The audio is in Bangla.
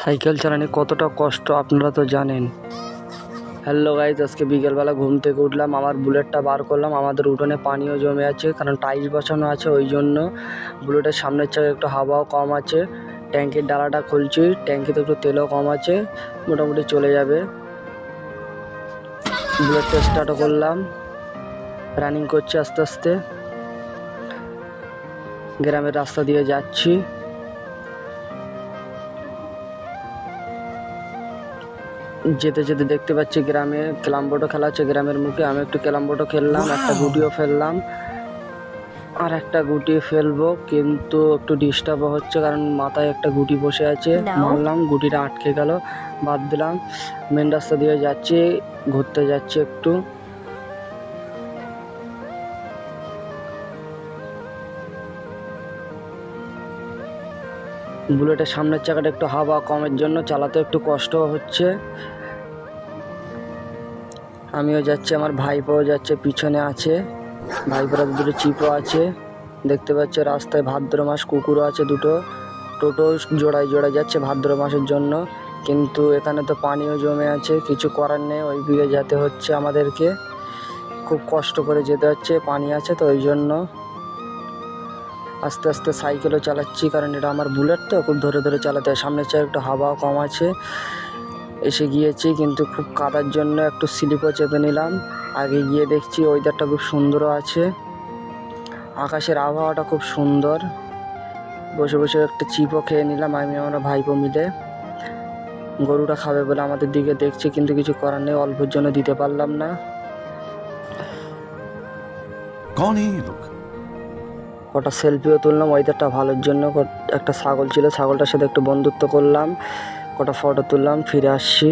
সাইকেল চালানো কতটা কষ্ট আপনারা তো জানেন। হ্যালো গাইজ, আজকে বিকেলবেলা ঘুম থেকে উঠলাম, আমার বুলেটটা বার করলাম। আমাদের উঠোনে পানিও জমে আছে, কারণ টাইলস বসানো আছে, ওই জন্য বুলেটের সামনের চাকা একটু হাওয়াও কম আছে। ট্যাঙ্কির ডালাটা খুলছি, ট্যাঙ্কিতে একটু তেলও কম আছে, মোটামুটি চলে যাবে। বুলেটটা স্টার্টও করলাম, রানিং করছি আস্তে আস্তে। গ্রামের রাস্তা দিয়ে যাচ্ছি। যেতে যেতে দেখতে পাচ্ছি গ্রামে ক্যারাম বোর্ডও খেলা হচ্ছে গ্রামের মুখে। আমি একটু ক্যারাম বোর্ডও খেললাম, একটা গুটিও ফেললাম, আর একটা গুটি ফেলবো, কিন্তু একটু ডিস্টার্বও হচ্ছে, কারণ মাথায় একটা গুটি বসে আছে। মারলাম, গুটিটা আটকে গেল, বাদ দিলাম। মেন রাস্তা দিয়ে যাচ্ছি, ঘুরতে যাচ্ছি একটু। বুলেটের সামনের চাকাটা একটু হাওয়া কমের জন্য চালাতে একটু কষ্ট হচ্ছে। আমিও যাচ্ছি, আমার ভাইপোও যাচ্ছে, পিছনে আছে। ভাইপোরা দুটো চিপও আছে, দেখতে পাচ্ছে। রাস্তায় ভাদ্র মাস, কুকুরও আছে দুটো। টোটো জোড়ায় জোড়ায় যাচ্ছে ভাদ্র মাসের জন্য, কিন্তু এখানে তো পানিও জমে আছে, কিছু করার নেই, ওই দিকে যেতে হচ্ছে আমাদেরকে। খুব কষ্ট করে যেতে হচ্ছে, পানি আছে তো ওই জন্য। আস্তে আস্তে সাইকেলও চালাচ্ছি, কারণ এটা আমার বুলেট তো, খুব ধরে ধরে চালাতে হয়। সামনের চাকা একটু হাওয়াও কম আছে। এসে গিয়েছি, কিন্তু খুব কাদার জন্য একটু স্লিপও চেপে নিলাম। আগে গিয়ে দেখছি ওয়েদারটা খুব সুন্দরও আছে, আকাশের আবহাওয়াটা খুব সুন্দর। বসে বসে একটা চিপও খেয়ে নিলাম আমরা ভাইপো মিলে। গরুটা খাবে বলে আমাদের দিকে দেখছে, কিন্তু কিছু করার নেই, অল্পের জন্য দিতে পারলাম না। কটা সেলফিও তুললাম ওয়েদারটা ভালোর জন্য। একটা ছাগল ছিল, ছাগলটার সাথে একটু বন্ধুত্ব করলাম, কটা ফটো তুললাম, ফিরে আসছি।